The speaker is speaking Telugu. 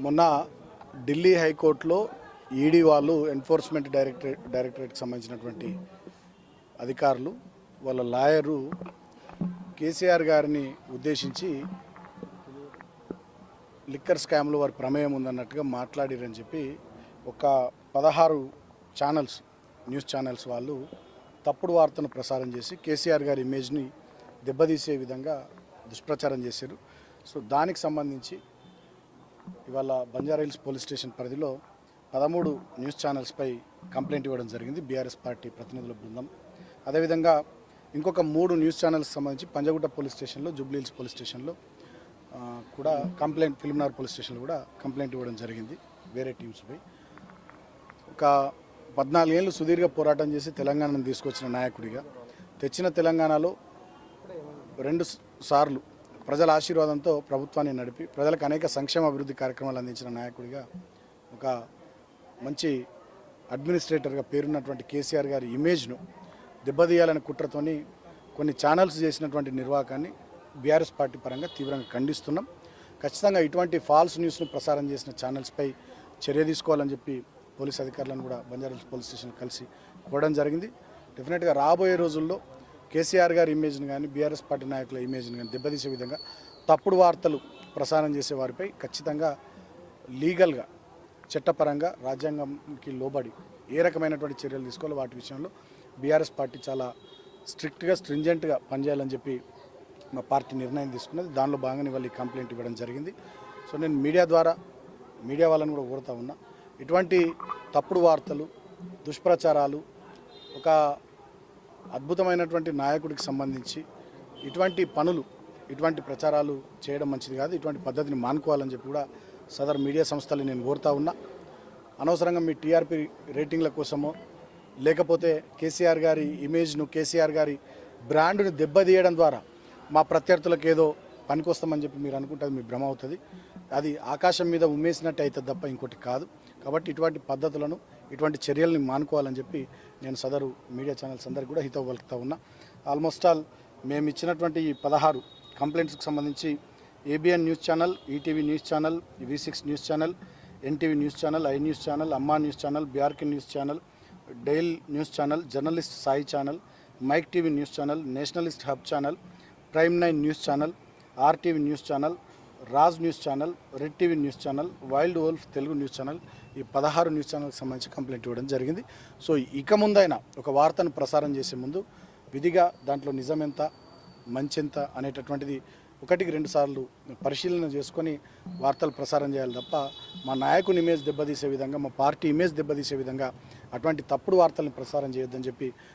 మొన్న ఢిల్లీ హైకోర్టులో ఈడీ వాళ్ళు ఎన్ఫోర్స్మెంట్ డైరెక్టరేట్కి సంబంధించినటువంటి అధికారులు వాళ్ళ లాయరు కేసీఆర్ గారిని ఉద్దేశించి లిక్కర్ స్కామ్లో వారి ప్రమేయం ఉందన్నట్టుగా మాట్లాడిరని చెప్పి ఒక 16 ఛానల్స్ న్యూస్ ఛానల్స్ వాళ్ళు తప్పుడు వార్తను ప్రసారం చేసి కేసీఆర్ గారి ఇమేజ్ని దెబ్బతీసే విధంగా దుష్ప్రచారం చేశారు. సో దానికి సంబంధించి ఇవాళ బంజారాహిల్స్ పోలీస్ స్టేషన్ పరిధిలో 13 న్యూస్ ఛానల్స్పై కంప్లైంట్ ఇవ్వడం జరిగింది బీఆర్ఎస్ పార్టీ ప్రతినిధుల బృందం. అదేవిధంగా ఇంకొక 3 న్యూస్ ఛానల్స్ సంబంధించి పంజగుట్ట పోలీస్ స్టేషన్లో, జూబ్లీహిల్స్ పోలీస్ స్టేషన్లో కూడా కంప్లైంట్, ఫిలింనగర్ పోలీస్ స్టేషన్లో కూడా కంప్లైంట్ ఇవ్వడం జరిగింది వేరే టీమ్స్పై. ఒక 14 ఏళ్ళు సుదీర్ఘ పోరాటం చేసి తెలంగాణను తీసుకొచ్చిన నాయకుడిగా, తెచ్చిన తెలంగాణలో 2 సార్లు ప్రజల ఆశీర్వాదంతో ప్రభుత్వాన్ని నడిపి ప్రజలకు అనేక సంక్షేమ అభివృద్ధి కార్యక్రమాలు అందించిన నాయకుడిగా, ఒక మంచి అడ్మినిస్ట్రేటర్గా పేరున్నటువంటి కేసీఆర్ గారి ఇమేజ్ను దెబ్బతీయాలనే కుట్రతోని కొన్ని ఛానల్స్ చేసినటువంటి నిర్వాహకాన్ని బీఆర్ఎస్ పార్టీ పరంగా తీవ్రంగా ఖండిస్తున్నాం. ఖచ్చితంగా ఇటువంటి ఫాల్స్ న్యూస్ను ప్రసారం చేసిన ఛానల్స్పై చర్య తీసుకోవాలని చెప్పి పోలీస్ అధికారులను కూడా బంజారాహిల్స్ పోలీస్ స్టేషన్ కలిసి కోరడం జరిగింది. డెఫినెట్గా రాబోయే రోజుల్లో కేసీఆర్ గారి ఇమేజ్ని కానీ, బీఆర్ఎస్ పార్టీ నాయకుల ఇమేజ్ని కానీ దెబ్బతీసే విధంగా తప్పుడు వార్తలు ప్రసారం చేసే వారిపై ఖచ్చితంగా లీగల్గా, చట్టపరంగా, రాజ్యాంగంకి లోబడి ఏ రకమైనటువంటి చర్యలు తీసుకోవాలో వాటి విషయంలో బీఆర్ఎస్ పార్టీ చాలా స్ట్రిక్ట్గా, స్ట్రింజెంట్గా పనిచేయాలని చెప్పి మా పార్టీ నిర్ణయం తీసుకున్నది. దానిలో భాగంగా ఇవాళ ఈ కంప్లైంట్ ఇవ్వడం జరిగింది. సో నేను మీడియా ద్వారా మీడియా వాళ్ళని కూడా కోరుతా ఉన్నా, ఇటువంటి తప్పుడు వార్తలు, దుష్ప్రచారాలు, ఒక అద్భుతమైనటువంటి నాయకుడికి సంబంధించి ఇటువంటి పనులు, ఇటువంటి ప్రచారాలు చేయడం మంచిది కాదు. ఇటువంటి పద్ధతిని మానుకోవాలని చెప్పి కూడా సదర్ మీడియా సంస్థలు నేను కోరుతా ఉన్నా. అనవసరంగా మీ టీఆర్పీ రేటింగ్ల కోసమో, లేకపోతే కేసీఆర్ గారి ఇమేజ్ను, కేసీఆర్ గారి బ్రాండ్ను దెబ్బతీయడం ద్వారా మా ప్రత్యర్థులకు ఏదో పనికొస్తామని చెప్పి మీరు అనుకుంటే మీ భ్రమ అవుతుంది. అది ఆకాశం మీద ఉమ్మేసినట్టు అవుతుంది తప్ప ఇంకోటి కాదు. కాబట్టి ఇటువంటి పద్ధతులను, ఇటువంటి చర్యల్ని మానుకోవాలని చెప్పి నేను సదరు మీడియా ఛానల్స్ అందరికీ కూడా హితవు పలుకుతా ఉన్నా. ఆల్మోస్ట్ ఆల్ మేము ఇచ్చినటువంటి ఈ 16 కంప్లైంట్స్కి సంబంధించి ABN news channel, ETV news channel, V6 news channel, NTV news channel, I news channel, Amma news channel, BRK news channel, dial news channel, journalist Sai channel, mic TV news channel, nationalist hub channel, prime 9 news channel, RTV news channel, Raj news channel, red TV news channel, wild wolf Telugu news channel, ఈ 16 న్యూస్ ఛానల్కి సంబంధించి కంప్లైంట్ ఇవ్వడం జరిగింది. సో ఇక ముందైనా ఒక వార్తను ప్రసారం చేసే ముందు విధిగా దాంట్లో నిజమెంత, మంచెంత అనేటటువంటిది 1-2 సార్లు పరిశీలన చేసుకొని వార్తలు ప్రసారం చేయాలి తప్ప మా నాయకుని ఇమేజ్ దెబ్బతీసే విధంగా, మా పార్టీ ఇమేజ్ దెబ్బతీసే విధంగా అటువంటి తప్పుడు వార్తలను ప్రసారం చేయొద్దని చెప్పి